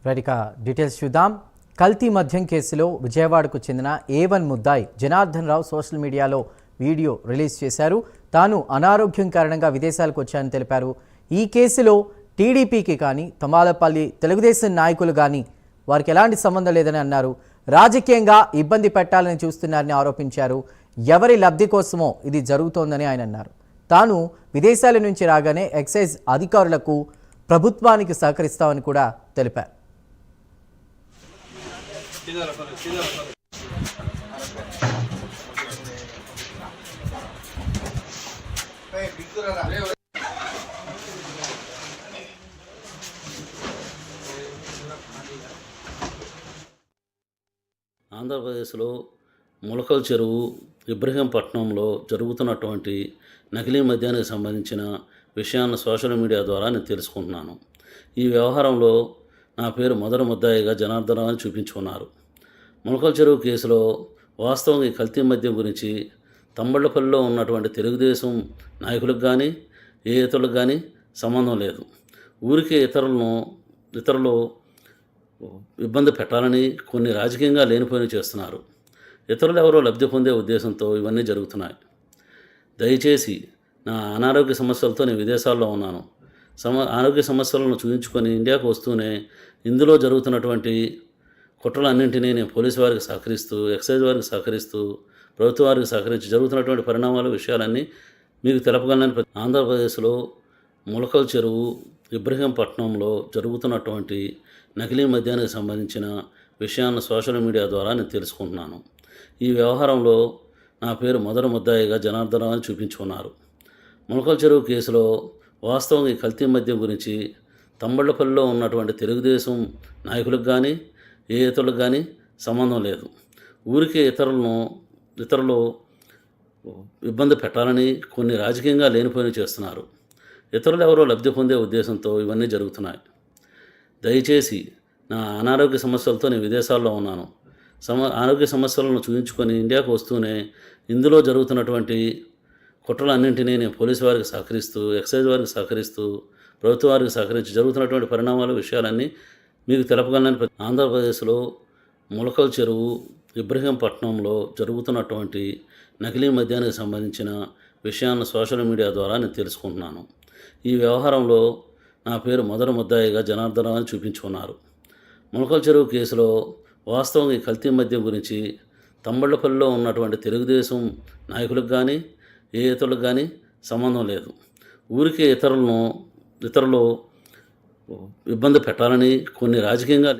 రైట్గా details చూద్దాం. కల్తీ మద్యం కేసులో విజయవాడకు చెందిన A1 ముద్దాయి జనార్దన్ రావు సోషల్ మీడియాలో వీడియో రిలీజ్ చేశారు. తాను అనారోగ్యం కారణంగా విదేశాలకు వచ్చానని తెలిపారు. ఈ కేసులో టీడీపీకి కానీ తమాలపల్లి తెలుగుదేశం నాయకులు కానీ వారికి ఎలాంటి సంబంధం లేదని అన్నారు. రాజకీయంగా ఇబ్బంది పెట్టాలని చూస్తున్నారని ఆరోపించారు. ఎవరి లబ్ధి కోసమో ఇది జరుగుతోందని ఆయన అన్నారు. తాను విదేశాల నుంచి రాగానే ఎక్సైజ్ అధికారులకు ప్రభుత్వానికి సహకరిస్తామని కూడా తెలిపారు. ఆంధ్రప్రదేశ్లో ములకల చెరువు ఇబ్రహీంపట్నంలో జరుగుతున్నటువంటి నకిలీ మద్యానికి సంబంధించిన విషయాన్ని సోషల్ మీడియా ద్వారా నేను తెలుసుకుంటున్నాను. ఈ వ్యవహారంలో నా పేరు మొదటి ముద్దాయిగా జనార్దన్ రావు అని చూపించుకున్నారు. ములకల చెరువు కేసులో వాస్తవంగా ఈ కల్తీ మద్యం గురించి తంబళ్లపల్లిలో ఉన్నటువంటి తెలుగుదేశం నాయకులకు కానీ ఏ ఇతరులకు కానీ సంబంధం లేదు. ఊరికే ఇతరులు ఇబ్బంది పెట్టాలని కొన్ని రాజకీయంగా లేనిపోయిన చేస్తున్నారు. ఇతరులు ఎవరో లబ్ధి పొందే ఉద్దేశంతో ఇవన్నీ జరుగుతున్నాయి. దయచేసి నా అనారోగ్య సమస్యలతో నేను విదేశాల్లో ఉన్నాను. ఆరోగ్య సమస్యలను చూపించుకొని ఇండియాకు వస్తూనే ఇందులో జరుగుతున్నటువంటి కుట్రలన్నింటినీ నేను పోలీసు వారికి సహకరిస్తూ, ఎక్సైజ్ వారికి సహకరిస్తూ, ప్రభుత్వ వారికి సహకరించి జరుగుతున్నటువంటి పరిణామాలు విషయాలన్నీ మీకు తెలపగలను. ఆంధ్రప్రదేశ్లో ములకల చెరువు ఇబ్రహీంపట్నంలో జరుగుతున్నటువంటి నకిలీ మద్యానికి సంబంధించిన విషయాన్ని సోషల్ మీడియా ద్వారా నేను తెలుసుకుంటున్నాను. ఈ వ్యవహారంలో నా పేరు మొదటి ముద్దాయిగా జనార్దన్ రావు అని చూపించుకున్నారు. ములకల చెరువు కేసులో వాస్తవంగా ఈ కల్తీ మద్యం గురించి తంబళ్లపల్లిలో ఉన్నటువంటి తెలుగుదేశం నాయకులకు కానీ ఏ ఇతరులకు కానీ సంబంధం లేదు. ఊరికే ఇతరులు ఇబ్బంది పెట్టాలని కొన్ని రాజకీయంగా లేనిపోయిన చేస్తున్నారు. ఇతరులు ఎవరో లబ్ధి పొందే ఉద్దేశంతో ఇవన్నీ జరుగుతున్నాయి. దయచేసి నా అనారోగ్య సమస్యలతో నేను విదేశాల్లో ఉన్నాను. ఆరోగ్య సమస్యలను చూపించుకొని ఇండియాకు వస్తూనే ఇందులో జరుగుతున్నటువంటి కుట్రలన్నింటినీ నేను పోలీసు వారికి సహకరిస్తూ, ఎక్సైజ్ వారికి సహకరిస్తూ, ప్రభుత్వ వారికి సహకరించి జరుగుతున్నటువంటి పరిణామాలు విషయాలన్నీ మీకు తెలపగలను. ఆంధ్రప్రదేశ్లో ములకల చెరువు ఇబ్రహీంపట్నంలో జరుగుతున్నటువంటి నకిలీ మద్యానికి సంబంధించిన విషయాన్ని సోషల్ మీడియా ద్వారా నేను తెలుసుకుంటున్నాను. ఈ వ్యవహారంలో నా పేరు మొదటి ముద్దాయిగా జనార్దన్ రావు అని చూపించుకున్నారు. ములకల చెరువు కేసులో వాస్తవంగా ఈ కల్తీ మద్యం గురించి తంబళ్లపల్లిలో ఉన్నటువంటి తెలుగుదేశం నాయకులకు కానీ ఏ ఇతరులకు కానీ సంబంధం లేదు. ఊరికే ఇతరులు ఇబ్బంది పెట్టాలని కొన్ని రాజకీయంగా